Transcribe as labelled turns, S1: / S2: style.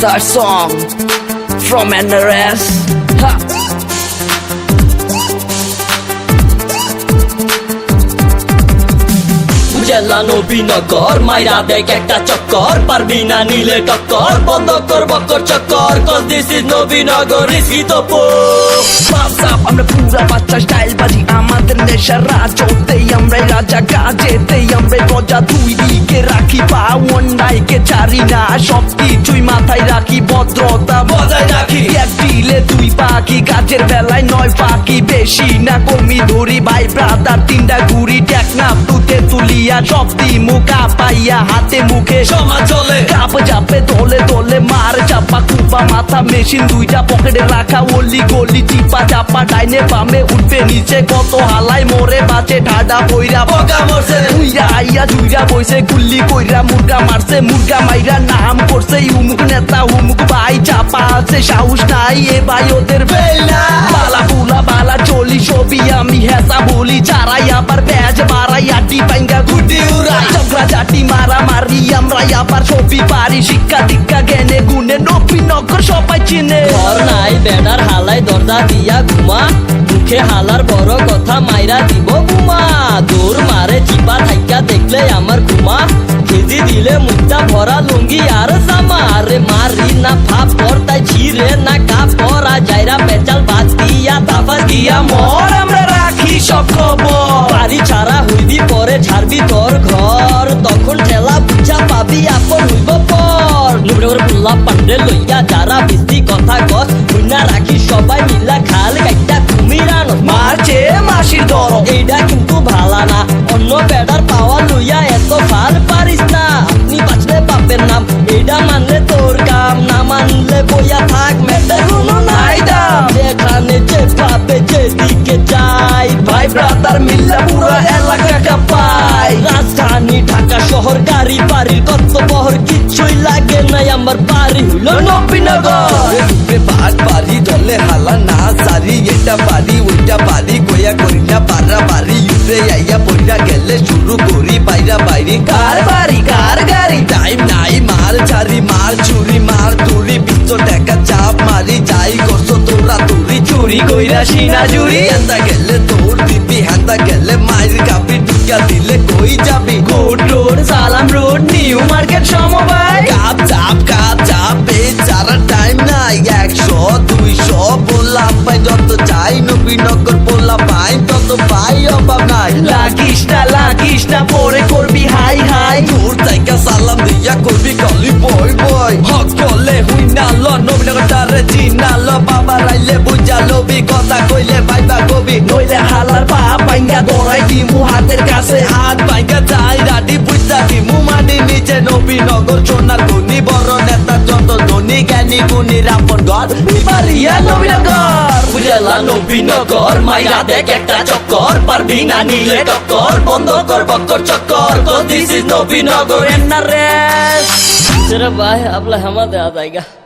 S1: That song from NRS. Ha.
S2: জেলা নবীনগর মাইরা দেখ একটা চক্কর, পারবি না নিলে টক্কর, বন্ধ কর বক্কর চক্কর, কজ দিস ইজ নবীনগর
S1: আমরা পুরা বাচ্চা স্টাইল বাজি, আমাদের নেশার রাজতেই আমরাই রাজা, কাজেতেই আমরাই প্রজা, দুই দিকে রাখি পা অন্যায়কে ছাড়ি না, সব কিছুই মাথায় রাখি, ভদ্রতা বজায় রাখি, এক দিলে দুই পাখি, কাজের বেলায় নয় পাখি, বেশি না কমি ধরি ভাই ব্রাদার, তিনটা ঘুরি টেকনা তুতে তুলিয়া, সব দি মুখা পাইয়া, হাতে মুখে
S2: সমাজ চলে,
S1: কাপ চাপে দোলে দোলে, মার চাপা কুপা মাথা মেশিন, দুইটা পকেটে রাখা, ওলি গলি চিপা চাপা, ডাইনে বামে উঠবে নিচে, কত হালাই মোরে বাঁচে ঢাডা বইরা,
S2: বগা মরছে
S1: উইরা আইয়া ঝুইরা বইছে, গুল্লি কইরা মুরগা মারছে, মুরগা মাইরা নাম করছে, উমুক নেতা উমুক ভাই, চাপা আছে সাহস নাই এ ভাই ওদের বেলা, বালা বুলা বালা চলি ছবি আমি হেসা বলি, চারাই আবার ব্যাজ বাড়াই, আটি বাইঙ্গা গুটি উড়াই, ঝগড়া জাটি মারা মারি, আমরা আবার ছবি পারি, শিক্ষা দীক্ষা জ্ঞানে গুণে নবীনগর সবাই চিনে,
S2: ঘর নাই বেড়ার হালাই দরজা দিয়া ঘুমা, মুখে হালার বড় কথা মাইরা দিব বুমা, দৌড় মারে চিপা থাইকা দেখলে আমার ঘুমা, খেজি দিলে মুখটা ভরা লুঙ্গি আর জামা, আরে মারি না ফাপ পর তাই ছিঁড়ে না কাপড়, যাইরা পেঁচাল বাদ দিয়া তাফা দিয়া মর,
S1: আমরা রাখি সব খবর,
S2: বাড়ি ছাড়া হইবি পরে ছাড়বি তোর ঘর, তখন ঠেলা বুঝা পাবি আপন হইব পর, নবীনগর পুল্লা পান্ডে লইয়া যারা বেশি কথা কস, বুঝনা রাখি সবাই মিলা খাল গাইটা কুমিরানো,
S1: মারছে মাসির দর,
S2: এইটা কিন্তু ভালা না, অন্য বেড়ার পাওয়া লইয়া এত ভাল পারিস না, আপনি বাঁচলে পাপের নাম, এইটা মানলে তোর কাম, না মানলে বইয়া থাক মেয়েদের কোনো নাই দাম, যেখানে যে পাবে যেদিকে যাই,
S1: ভাই ব্রাদার মিল্লা পুরো এলাকা কাঁপায়,
S2: রাজধানী ঢাকা শহর গাড়ি বাড়ির কত বহর কিছুই লাগে নাই, আমার বাড়ি হইল নবীনগর,
S1: ভাগ বাড়ি দলে হালা না সারি, এটা বাড়ি ওইটা বাড়ি কইয়া করি না পারা বাড়ি, ইউরে আইয়া পয়রা গেলে শুরু করি বাইরা বাইরে, কার বাড়ি কার গাড়ি, টাইম নাই মাল ছাড়ি, মাল চুরি মার তুরি, পিছন টাকা চাপ মারি, যাই করছো তোরা তুরি, চুরি কইরা সিনা জুড়ি, হ্যান্দা গেলে তোর দিবি, হ্যান্দা গেলে মাইর কাপি, টিকা দিলে কই যাবি, কোট রোড সালাম রোড নিউ মার্কেট সমবায়, কাপ চাপ বেচারা টাইম নাই, 100 200 বললা পাই, যত চাই নবীনগর বললা পাই, তত পাই অভাব নাই, লাগিস না পরে করবি হাই হাই, দূর থেকে সালাম দিয়া করবি গলি বই বই, হক করলে হুই না ল নবীনগর তারে চিনা ল, বাবা রাইলে বুঝা লবি, কথা কইলে ভাইবা কবি, নইলে হালার পা বাইঙ্গা দৌড়াই দিমু হাতের কাছে, হাত বাইঙ্গা যাই রাডি বুঝা দিমু মাটি নিচে, নবীনগর সোনার গুণী বড় নেতা যত ধনী জ্ঞানী গুণী রাপন ঘর বাড়িয়া নবীনগর,
S2: জেলা নবীনগর মাইরা দেখ একটা চক্কর, পারবি না নিলে টক্কর, বন্ধ কর বক্কর চক্কর, cause this is Nabinagar
S1: NRS
S2: ভাই আপলা হামা দেয়া জায়গা।